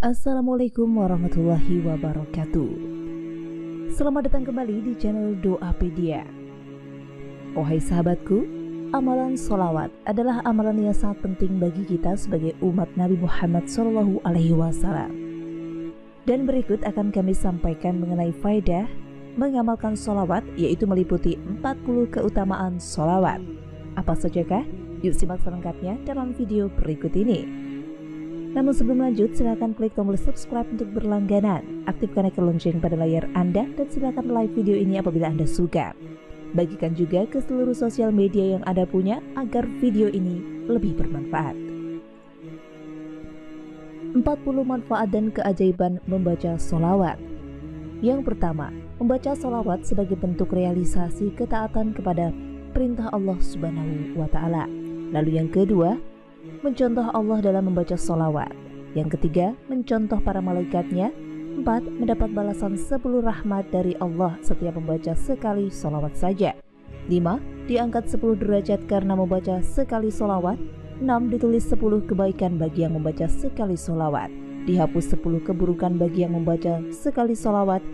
Assalamualaikum warahmatullahi wabarakatuh. Selamat datang kembali di channel Doapedia. Wahai sahabatku, amalan sholawat adalah amalan yang sangat penting bagi kita sebagai umat Nabi Muhammad SAW. Dan berikut akan kami sampaikan mengenai faedah mengamalkan sholawat, yaitu meliputi 40 keutamaan sholawat. Apa sajakah? Yuk simak selengkapnya dalam video berikut ini. Namun sebelum lanjut, silakan klik tombol subscribe untuk berlangganan, aktifkan icon lonceng pada layar Anda, dan silakan like video ini apabila Anda suka. Bagikan juga ke seluruh sosial media yang Anda punya agar video ini lebih bermanfaat. 40 manfaat dan keajaiban membaca sholawat. Yang pertama, membaca sholawat sebagai bentuk realisasi ketaatan kepada perintah Allah Subhanahu wa Ta'ala. Lalu yang kedua, mencontoh Allah dalam membaca sholawat. Yang ketiga, mencontoh para malaikatnya. 4. Mendapat balasan 10 rahmat dari Allah setiap membaca sekali sholawat saja. 5. Diangkat 10 derajat karena membaca sekali sholawat. 6. Ditulis 10 kebaikan bagi yang membaca sekali sholawat. Dihapus 10 keburukan bagi yang membaca sekali sholawat.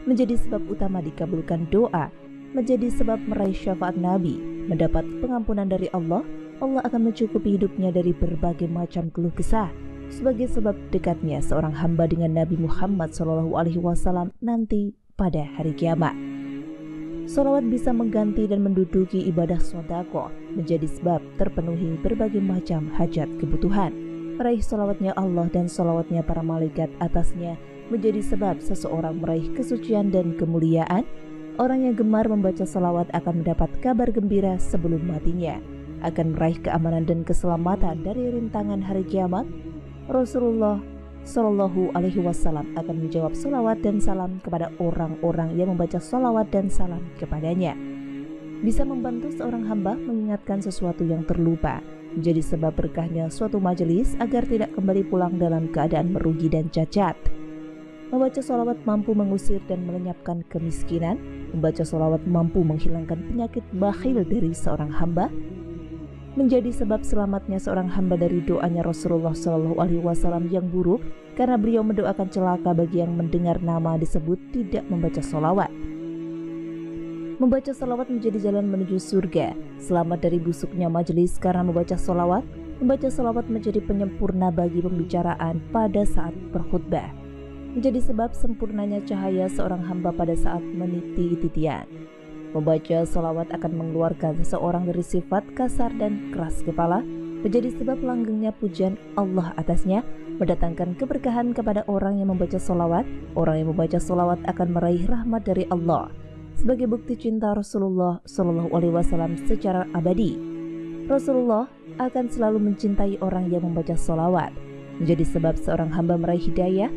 Menjadi sebab utama dikabulkan doa. Menjadi sebab meraih syafaat Nabi. Mendapat pengampunan dari Allah. Allah akan mencukupi hidupnya dari berbagai macam keluh kesah sebagai sebab dekatnya seorang hamba dengan Nabi Muhammad SAW nanti pada hari kiamat. Sholawat bisa mengganti dan menduduki ibadah sodaqoh, menjadi sebab terpenuhi berbagai macam hajat kebutuhan. Meraih sholawatnya Allah dan sholawatnya para malaikat atasnya menjadi sebab seseorang meraih kesucian dan kemuliaan. Orang yang gemar membaca sholawat akan mendapat kabar gembira sebelum matinya, akan meraih keamanan dan keselamatan dari rintangan hari kiamat. Rasulullah Shallallahu Alaihi Wasallam akan menjawab sholawat dan salam kepada orang-orang yang membaca sholawat dan salam kepadanya. Bisa membantu seorang hamba mengingatkan sesuatu yang terlupa, menjadi sebab berkahnya suatu majelis agar tidak kembali pulang dalam keadaan merugi dan cacat. Membaca sholawat mampu mengusir dan melenyapkan kemiskinan. Membaca sholawat mampu menghilangkan penyakit bakhil dari seorang hamba, menjadi sebab selamatnya seorang hamba dari doanya Rasulullah SAW yang buruk, karena beliau mendoakan celaka bagi yang mendengar nama disebut tidak membaca sholawat. Membaca sholawat menjadi jalan menuju surga, selamat dari busuknya majelis karena membaca sholawat. Membaca sholawat menjadi penyempurna bagi pembicaraan pada saat berkhutbah, menjadi sebab sempurnanya cahaya seorang hamba pada saat meniti titian. Membaca sholawat akan mengeluarkan seseorang dari sifat kasar dan keras kepala, menjadi sebab langgengnya pujian Allah atasnya, mendatangkan keberkahan kepada orang yang membaca sholawat. Orang yang membaca sholawat akan meraih rahmat dari Allah sebagai bukti cinta Rasulullah SAW secara abadi. Rasulullah akan selalu mencintai orang yang membaca sholawat, menjadi sebab seorang hamba meraih hidayah.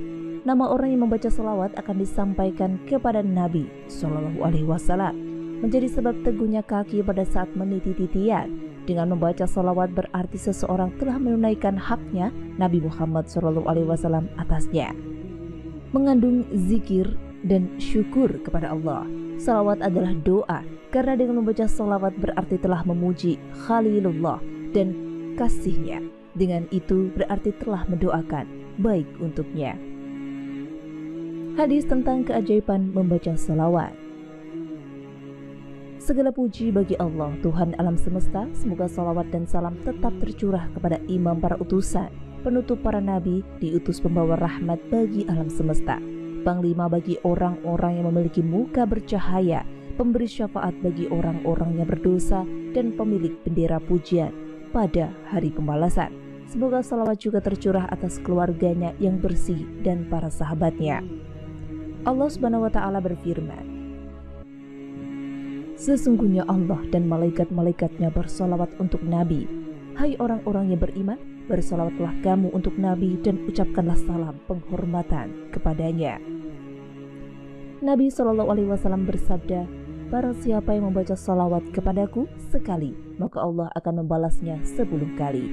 Nama orang yang membaca sholawat akan disampaikan kepada Nabi SAW, menjadi sebab teguhnya kaki pada saat meniti titian. Dengan membaca sholawat berarti seseorang telah menunaikan haknya Nabi Muhammad SAW atasnya. Mengandung zikir dan syukur kepada Allah. Sholawat adalah doa, karena dengan membaca sholawat berarti telah memuji Khalilullah dan kasihnya. Dengan itu berarti telah mendoakan baik untuknya. Hadis tentang keajaiban membaca sholawat. Segala puji bagi Allah, Tuhan alam semesta. Semoga salawat dan salam tetap tercurah kepada imam para utusan, penutup para nabi, diutus pembawa rahmat bagi alam semesta, panglima bagi orang-orang yang memiliki muka bercahaya, pemberi syafaat bagi orang-orang yang berdosa, dan pemilik bendera pujian pada hari pembalasan. Semoga salawat juga tercurah atas keluarganya yang bersih dan para sahabatnya. Allah Subhanahu wa Ta'ala berfirman, sesungguhnya Allah dan malaikat-malaikatnya bersolawat untuk Nabi. Hai orang-orang yang beriman, bersolawatlah kamu untuk Nabi dan ucapkanlah salam penghormatan kepadanya. Nabi SAW bersabda, barang siapa yang membaca solawat kepadaku sekali, maka Allah akan membalasnya 10 kali.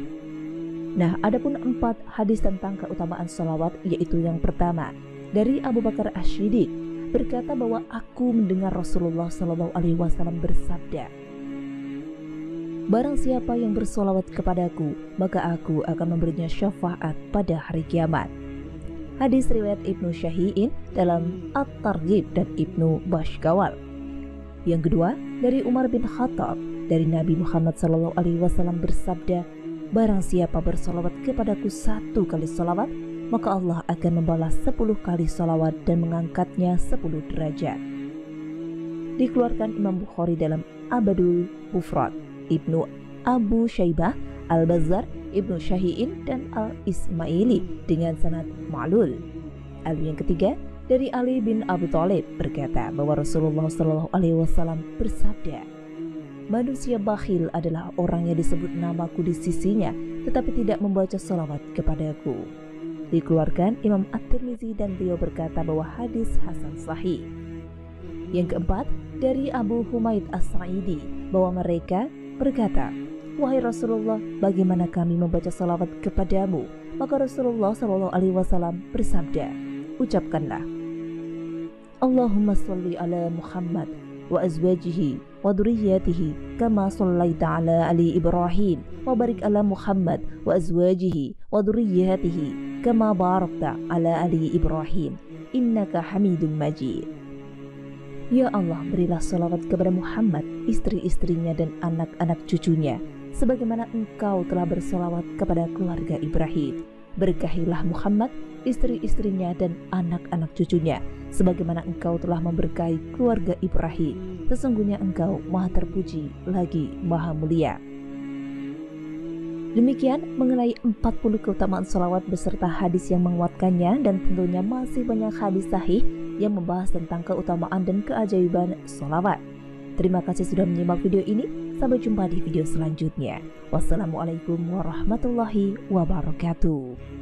Nah, adapun 4 hadis tentang keutamaan solawat, yaitu yang pertama dari Abu Bakar Asy-Siddiq, berkata bahwa aku mendengar Rasulullah SAW bersabda, barang siapa yang bersolawat kepadaku, maka aku akan memberinya syafaat pada hari kiamat. Hadis riwayat Ibnu Syahi'in dalam At-Targhib dan Ibnu Bashkawal. Yang kedua, dari Umar bin Khattab, dari Nabi Muhammad SAW bersabda, barang siapa bersolawat kepadaku 1 kali solawat, maka Allah akan membalas 10 kali solawat dan mengangkatnya 10 derajat. Dikeluarkan Imam Bukhari dalam Abadul Mufrad, Ibnu Abu Syaibah, Al-Bazzar, Ibnu Syahi'in dan Al-Ismaili dengan sanad ma'lul. Yang ketiga, dari Ali bin Abi Thalib berkata bahwa Rasulullah SAW bersabda, manusia bakhil adalah orang yang disebut namaku di sisinya tetapi tidak membaca salawat kepadaku. Dikeluarkan Imam At-Tirmizi dan beliau berkata bahwa hadis hasan sahih. Yang keempat, dari Abu Humaid As-Sa'idi bahwa mereka berkata, wahai Rasulullah, bagaimana kami membaca salawat kepadamu? Maka Rasulullah SAW bersabda, ucapkanlah, Allahumma salli ala Muhammad wa azwajihi wa dhurriyyatihi kama sallaita ala ali Ibrahim wa barik ala Muhammad wa azwajihi wa dhurriyyatihi kama barakta ala ali Ibrahim innaka Hamidum Majid. Ya Allah, berilah salawat kepada Muhammad, istri-istrinya dan anak-anak cucunya sebagaimana Engkau telah bersolawat kepada keluarga Ibrahim. Berkahilah Muhammad, istri-istrinya dan anak-anak cucunya sebagaimana Engkau telah memberkahi keluarga Ibrahim. Sesungguhnya Engkau Maha terpuji lagi Maha mulia. Demikian mengenai 40 keutamaan salawat beserta hadis yang menguatkannya, dan tentunya masih banyak hadis sahih yang membahas tentang keutamaan dan keajaiban salawat. Terima kasih sudah menyimak video ini. Sampai jumpa di video selanjutnya. Wassalamualaikum warahmatullahi wabarakatuh.